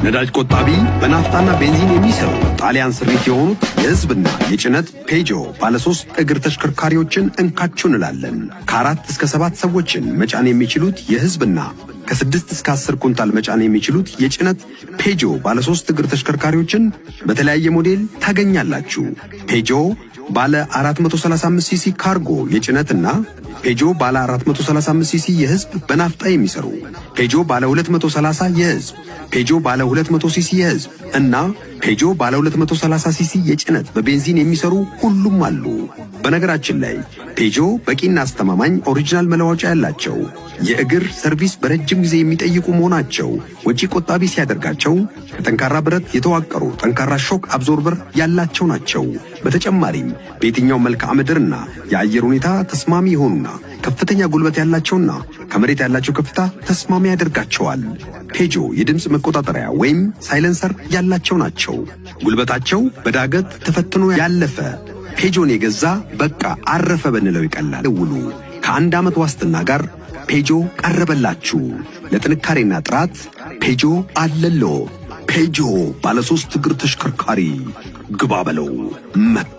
ነዳጅ ቆጣቢ በናፍጣና ቤንዚን የሚሰሩ ጣሊያን ስሪት የሆኑት የህዝብና የጭነት ፔጆ ባለ 3 እግር ተሽከርካሪዎችን እንካችሁ እንላለን። ከ4 እስከ 7 ሰዎችን መጫን የሚችሉት የህዝብና ከ6 እስከ 10 ኩንታል መጫን የሚችሉት የጭነት ፔጆ ባለ 3 እግር ተሽከርካሪዎችን በተለያየ ሞዴል ታገኛላችሁ። ፔጆ ባለ 435 ሲሲ ካርጎ የጭነትና ፔጆ ባለ 435 ሲሲ የህዝብ በናፍጣ የሚሰሩ ፔጆ ባለ 230 የህዝብ ፔጆ ባለ 200 ሲሲ የህዝብ እና ፔጆ ባለ 230 ሲሲ የጭነት በቤንዚን የሚሰሩ ሁሉም አሉ። በነገራችን ላይ ፔጆ በቂና አስተማማኝ ኦሪጂናል መለዋወጫ ያላቸው የእግር ሰርቪስ በረጅም ጊዜ የሚጠይቁ መሆናቸው ወጪ ቆጣቢ ሲያደርጋቸው ከጠንካራ ብረት የተዋቀሩ ጠንካራ ሾክ አብዞርበር ያላቸው ናቸው። በተጨማሪም በየትኛው መልክዓ ምድርና የአየር ሁኔታ ተስማሚ የሆኑና ከፍተኛ ጉልበት ያላቸውና ከመሬት ያላቸው ከፍታ ተስማሚ ያደርጋቸዋል። ፔጆ የድምጽ መቆጣጠሪያ ወይም ሳይለንሰር ያላቸው ናቸው። ጉልበታቸው በዳገት ተፈትኖ ያለፈ ፔጆን የገዛ በቃ አረፈ ብንለው ይቀላል። ደውሉ። ከ1 ዓመት ዋስትና ጋር ፔጆ ቀረበላችሁ። ለጥንካሬና ጥራት ፔጆ አለሎ። ፔጆ ባለ 3 እግር ተሽከርካሪ ግባ በለው መጣ።